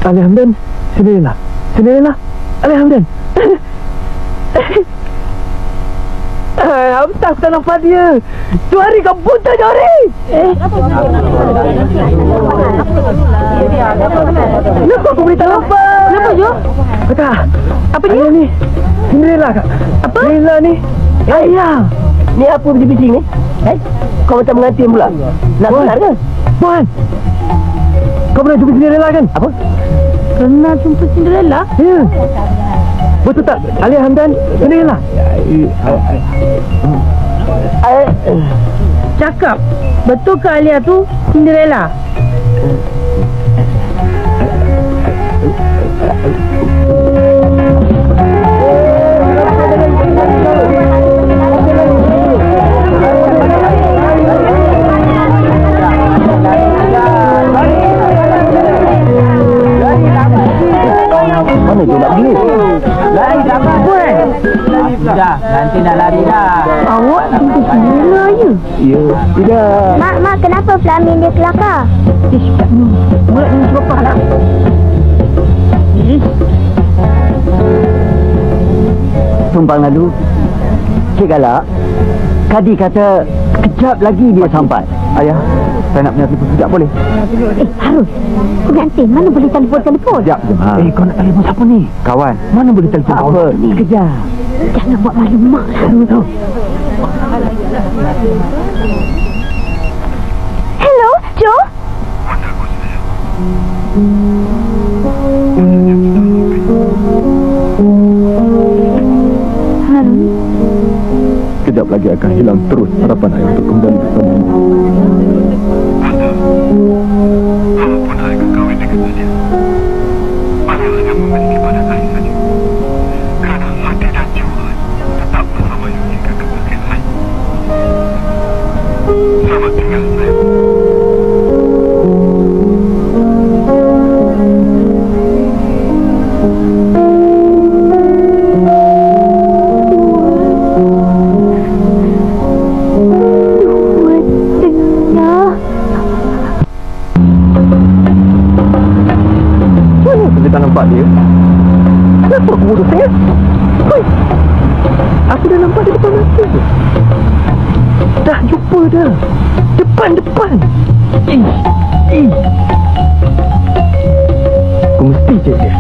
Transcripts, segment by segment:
Ali Hamdan, sendirilah. Sendirilah. Ali Hamdan. Apa aku tak nampak dia? Jari kau buta, Jari! Kenapa aku boleh tak nampak? Kenapa, Jo? Kata, Apa dia? ni? Cinderella, Kak. Apa? Cinderella ni. Ayah. Ni apa bising-bising ni? Kau macam mengantin pula. Nak kelar ke? Puan. Kau pernah jumpa Cinderella kan? Apa? Pernah jumpa Cinderella? Ya. Betul tak? Ali Hamdan, Cinderella. Cakap, betul ke Alia tu Cinderella? Mana tu nak pergi? Lari sama Puan. Dah, nanti nak lari dah. Awak jumpa Cinderella je? Ya, tidak. Mak, kenapa Flamin dia kelakar? Ish, kat ni. Mulut ni berapa nak? Ish. Tumpang lalu. Cik Galak, Kadi kata kejap lagi dia sampai. Ayah, saya nak punya telefon sekejap boleh? Harus. Pengantin, mana boleh telefon? Sekejap je, Ma. Kau nak telefon siapa ni? Kawan. Mana boleh telefon kau? Apa ni? Sekejap. Jangan buat malu mak lah. Hello, Joe? Kejap lagi akan hilang terus harapan ayah untuk kembali bersama. Walaupun ayah kekawin dengan dia, ayah hanya memiliki pada ayah saja. Kerana hati dan jiwa tetap bersama ayah hingga ke akhir hayat. Selamat tinggal, sayang. Tak nampak dia. Kenapa aku bodoh sangat? Hoi. Aku dah nampak dia depan mata tu. Dah jumpa dah. Depan. Aku mesti cek dia.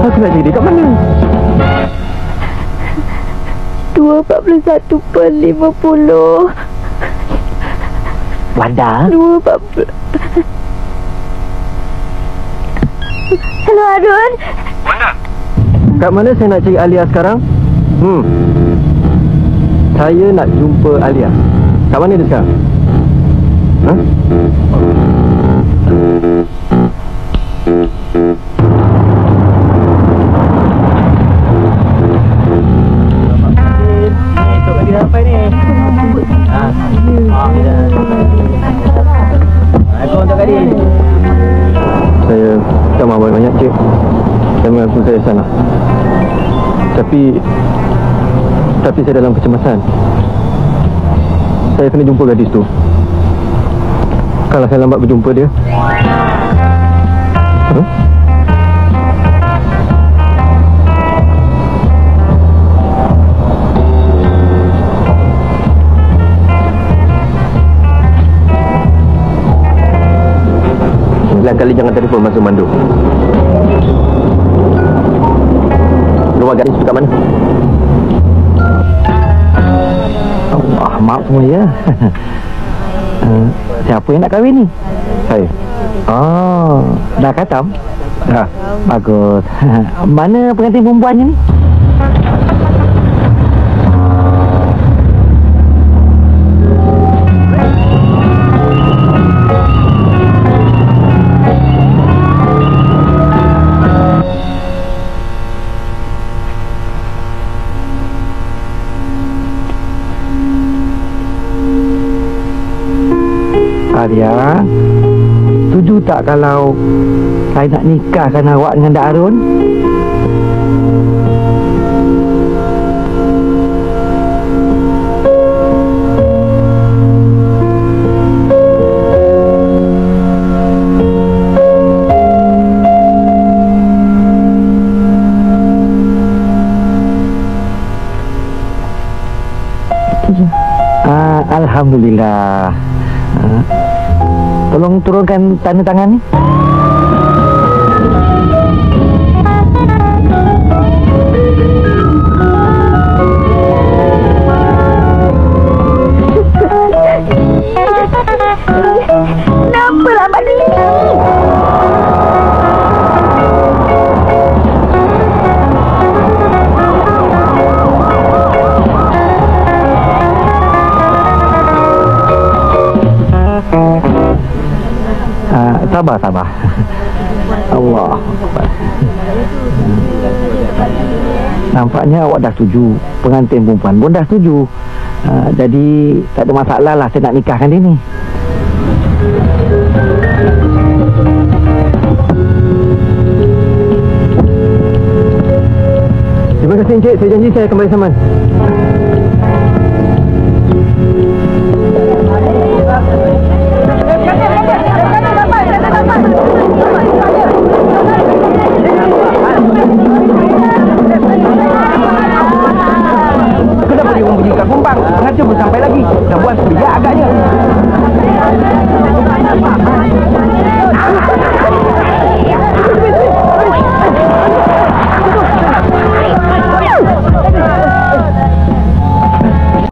Aku nak cek dia kat mana? 2.41/50. Wanda? 2.40. Hello, Arun. Wanda! Kat mana saya nak cari Alia sekarang? Saya nak jumpa Alia. Kat mana dia sekarang? Ha? Esok lagi sampai ni. Aku untuk Kadi. Saya tak mahu banyak cik. Saya mengaku saya salah. Tapi saya dalam kecemasan. Saya kena jumpa gadis tu. Kalau saya lambat berjumpa dia, lain kali jangan telefon masa mandu. Rumah gadis tu kat mana? Allah, maaf semua ya. Siapa yang nak kahwin ni? Saya. Dah khatam? Dah. Bagus. Mana pengantin perempuannya ni? Alia, setuju tak kalau saya nak nikahkan awak dengan Dak Arun? Alhamdulillah. Tolong turunkan tanda tangan ni. Kenapa lambat ni? Sabar. Allah. Nampaknya awak dah setuju. Pengantin perempuan pun dah setuju. Jadi tak ada masalah lah saya nak nikahkan dia ni. Terima kasih Encik. Saya janji saya akan balik saman.